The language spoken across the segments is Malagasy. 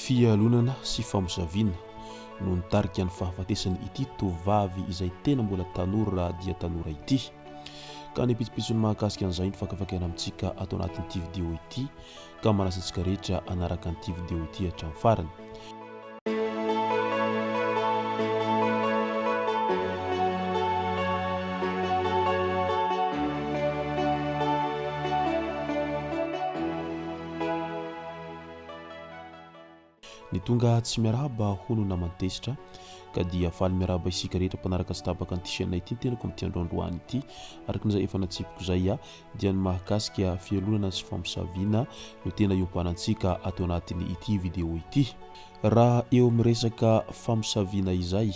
fialonana sy famosaviana no nitarika ny fahafatesany ity tovavy izay tena mbola tanora dia tanora ity. Ka ny pitsopitsony mahakasika an'izay ny fakafakana amintsika ato anatin'ity vidéo ity, ka manasa antsika rehetra anaraka an'ity vidéo ity hatramin'ny farany. Ny tonga tsy miarahaba hono namantesitra ka dia faly miarahaba isika rehetra mpanaraka sy tabaka an'ity chaîne ity tenako amin'ity androandroany ity. Arakan'izay efa natsipiko zay dia ny mahakasika fialonana sy famosaviana no tena iompanantsika ato anatin'ny ity vidéo ity. Raha eo amin'ny resaka famosaviana izay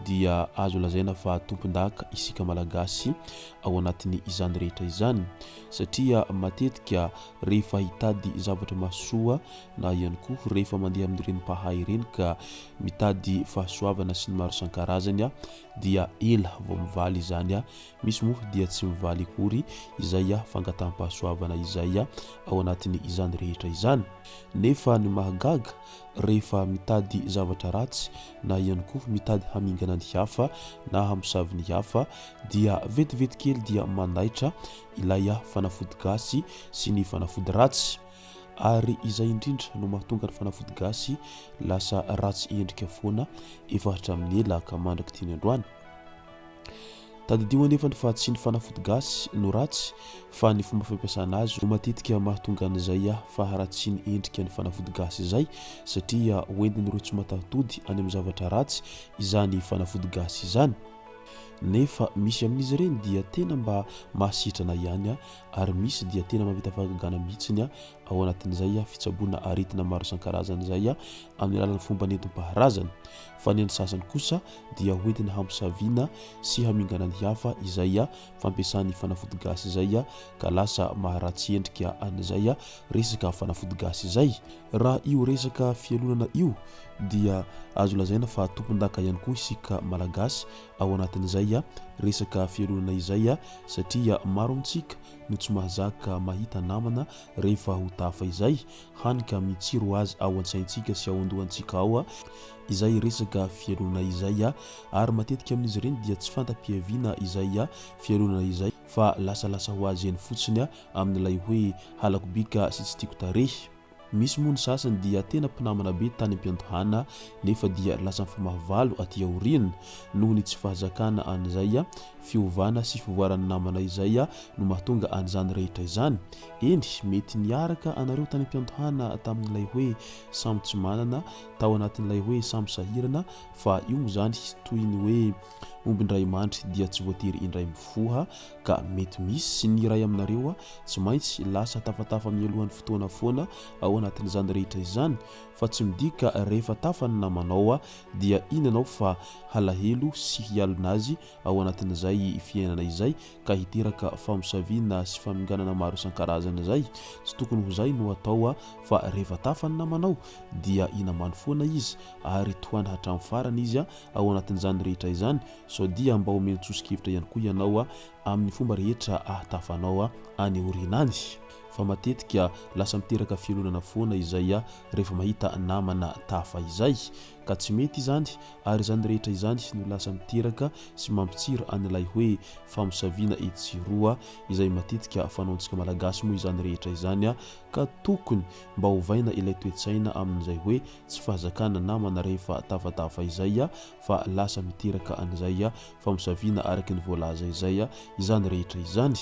dia azo lazaina fa tompon-daka isika malagasy ao anatin'ny izany rehetra izany, satria matetika rehefa hitady zavatra mahasoa na ihany koa rehefa mandeha amin'ireny mpahay ireny ka mitady fahasoavana sy ny maro isan-karazany dia ela vao mivaly izany. Misy moa dia tsy mivaly akory izay fangataham-pahasoavana izay ao anatin'ny izany rehetra izany. Nefa ny mahagaga rehefa mitady zavatra ratsy na ihany koa mitady hamingana ny hafa na hamosavy ny hafa dia vetivety kely dia mandaitra ilay fanafody gasy sy ny fanafody ratsy, ary izay indrindra no mahatonga ny fanafody gasy lasa ratsy endrika foana efa hatramin'ny ela ka mandraka tiany androany. Tadidio anefa fa tsy ny fanafody gasy no ratsy fa ny fomba fampiasana azy no matetika mahatonga an'izay fa ratsy ny endrika ny fanafody gasy izay, satria hoentin'ireo tsy matatody any amin'ny zavatra ratsy izany fanafody gasy izany. Nefa misy amin'izy ireny dia tena mba mahasitrana ihany ary misy dia tena mahavita fahagagana mihitsiny ao anatin'izay fitsaboana aretina maro isan-karazany izay amin'ny alalan'ny fomba nentim-paharazana. Fa ny sasany kosa dia hoentina hamosaviana sy hamingana ny hafa izay fampiasany fanafody gasy izay ka lasa maharatsy endrika an'izay resaka fanafody gasy izay. Raha io resaka fialonana io dia azo lazaina fa tompon-daka ihany koa isika malagasy ao anatin'izay resaka fialonana izay, satria maro amintsika no tsy mahazaka mahita namana rehefa ho tafa izay hanika mitsiro azy ao an-tsaintsika sy ao andohantsika ao izay resaka fialonana izay, ary matetika amin'izy ireny dia tsy fantam-piaviana izay fialonana izay fa lasalasa ho azy eny fotsiny amin'ilay hoe halako bika sy tsy tiako tarehy. Misy moa ny sasany dia tena mpinamana be tany am-piantohana nefa dia lasa mifamahavalo aty aoriana noho ny tsy fahazakana an'izay fiovana sy fivoaran'ny namana izay no mahatonga an'izany rehetra izany. Eny mety niaraka anareo tany am-piantohana tamin'ilay hoe samy tsy manana tao anatin'ilay hoe samy sahirana, fa io moa zany toy ny hoe omby indray mandry dia tsy voatery indray mifoha, ka mety misy sy ny iray aminareo tsy maintsy lasa tafatafa mialohan'ny fotoana foana ao anatin'izany rehetra izany. Fa tsy midika rehefa tafa ny namanao dia inanao fa halahelo sy hialona azy ao anatin'izay fiainana izay ka hiteraka famosaviana sy faminganana maro isan-karazana izay. Tsy tokony ho zay no atao fa rehefa tafa ny namanao dia inamany foana izy ary tohany hatramin'ny farany izy ao anatin'izany rehetra izany, sao dia mba omeny tsosikevitra ihany koa ianao amin'ny fomba rehetra ahatafanao any aoriana any. Fa matetika lasa miteraka fialonana foana izay rehefa mahita namana tafa izay, ka tsy mety izany, ary izany rehetra izany no lasa miteraka sy mampitsira an'ilay hoe famosaviana etsiroa izay matetika fanaontsika malagasy moa izany rehetra izany, ka tokony mba hovaina ilay toetsaina amin'izay hoe tsy fahazakana namana rehefa tafatafa izay fa lasa miteraka an'izay famosaviana araky ny voalaza izay izany rehetra izany.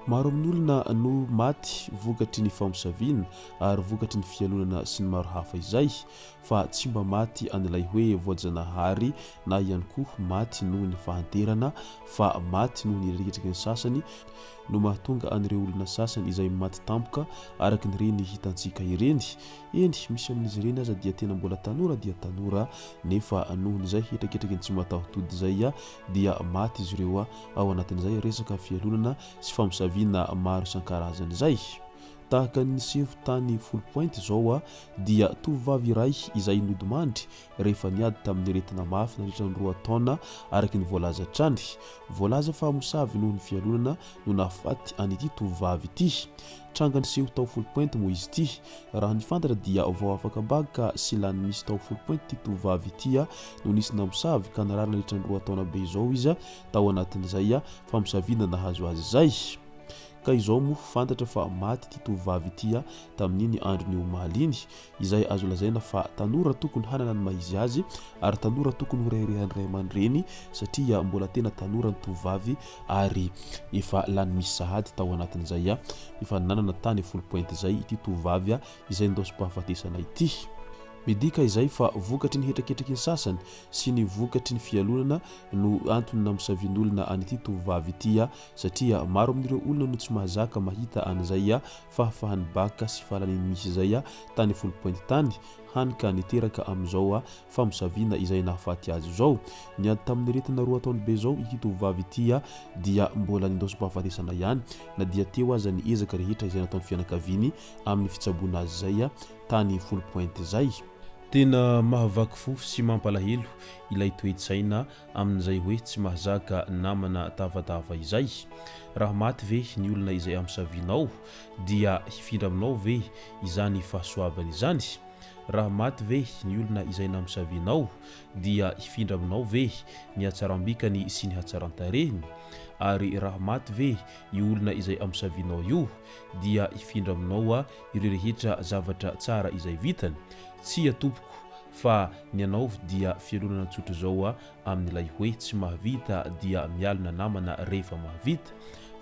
Maro amin'ny olona no maty vokatry ny famosaviana ary vokatry ny fialonana sy ny maro hafa izay, fa tsy mba maty an'ilay hoe voajanahary na ihany koa maty noho ny fahanterana, fa maty noho ny rehetraky ny sasany no mahatonga an'ireo olona sasany izay maty tampoka araky ny reny hitantsika ireny. Eny misy amin'izy ireny aza dia tena mbola tanora dia tanora, nefa nohon'izay hetraketraky ny tsy matahodody izay dia maty izy ireo ao anatin'izay resaka fialonana sy famosaviana maro isan-karazany izay. tahaka ny seho tany full point zao dia tovovavy iray izay nodimandry rehefa niady tamin'ny aretina mafy nandritra ny 2 taona araky ny voalaza trany. Voalaza fa mosavy noho ny fialonana no nahafaty an'ity tovovavy ity. Tranga niseho tao full point moa izy ity. Raha ny fantatra dia vao afaka baga ka sy lany nisy tao full point ity tovovavy ity no nisy namosavy ka narary nandritra ny 2 taona be izao izy tao anatin'izay famosaviana nahazo azy zay. Ka izao mo fantatra fa maty ity tovovavy ity tamin'iny andro ny omaly iny, izay azo lazaina fa tanora tokony hanana ny maizy azy ary tanora tokony horeharehan'ny ray aman-dreny satria mbola tena tanora ny tovovavy ary efa lany misy sahady tao anatin'izay efa nanana tany full point zay ity tovovavy izay ndosy-pahafatesana ity. Midika izay fa vokatry ny hetraketraky ny sasany sy ny vokatry ny fialonana no antony namosavian'olona an'ity tovovavy ity satria maro amin'ireo olona no tsy mahazaka mahita an'izay fahafahany baka sy fahalalany misy izay tany full point tany hanika niteraka amin'izao famosaviana izay nahafaty azy zao. Niady tamin'ny aretina 2 taona be zao ity tovovavy ity dia mbola nindosy-pahafatesana ihany na dia teo aza ny ezaka rehetra izay nataon'ny fianakaviany amin'ny fitsaboana azy zay tany full point zay. Tena mahavaky fo sy mampalahelo ilay toe-tsaina amin'izay hoe tsy mahazaka namana tavatava izay. Raha maty ve ny olona izay amsavinao dia hifindra aminao ve izany fahasoavany izany? Raha maty ve ny olona izay namsavinao dia hifindra aminao ve ny hatsaram-bikany sy ny hatsaran-tarehiny? Ary raha maty ve io olona izay amsavinao io dia hifindra aminao ireo rehetra zavatra tsara izay vitany? Tsy tompoko fa ny anao dia fialonana tsotra zao amin'ilay hoe tsy mahavita dia mialona namana rehefa mahavita.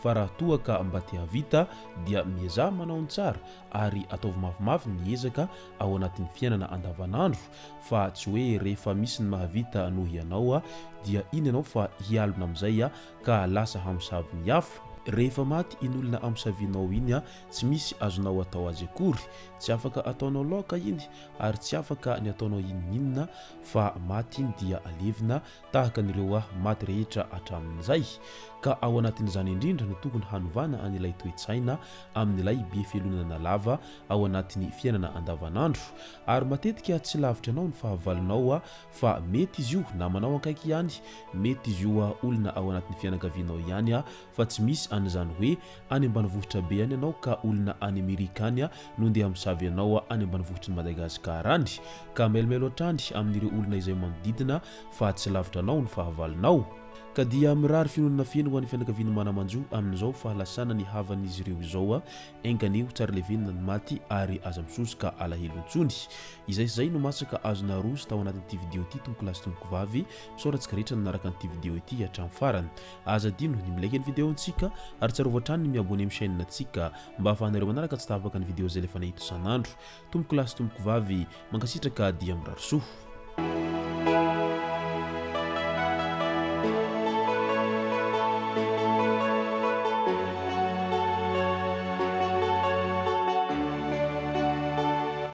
Fa raha toa ka mba te havita dia mieza manao ny tsara ary ataovy mafimafy ny ezaka ao anatin'ny fiainana andavanandro fa tsy hoe rehefa misy ny mahavita noho ianao dia iny ianao fa hialona amin'izay ka lasa hamosavy ny hafa. Rehefa maty iny olona amsavinao iny tsy misy azonao atao azy akory, tsy afaka ataonao laoka iny ary tsy afaka ny ataonao inona fa maty iny dia alevina tahaka an'ireo maty rehetra hatramin'izay. Ka ao anatin'izany indrindra no tokony hanovana an'ilay toe-tsaina amin'ilay be fialonana lava ao anatin'ny fiainana andavanandro. Ary matetika tsy lavitra anao ny fahavalonao fa mety izy io namanao akaiky ihany, mety izy io olona ao anatin'ny fianakavianao ihany fa tsy misy an'izany hoe any ambanivohitra be any ianao ka olona any Amerika any no ndeha misavy anao any ambanivohitry ny Madagasikara any. Ka melombelo hatrany amin'ireo olona izay manodidina fa tsy lavitra anao ny fahavalonao. Ka dia mirary finonana fiaina ho an'ny fianakaviana manamanjo amin'izao fahalasana ny havan'izy ireo izao enganeo tsara levenina ny maty ary aza misosoka alahelo intsony. Izay zay no masaka azona roso tao anatin'ity video ity tompoko lasy tompoko vavy misaorantsika rehetra nanaraka an'ity video ity hatramin'ny farany. Aza dino ny milaiky ny video antsika ary tsarovy hatrany ny miabone amin'ny chaîne antsika mba ahafahanareo manaraka tsy tapaka ny video zay lefa nahito sanandro. Tompoko lasy tompoko vavy mankasitraka dia mirary soa.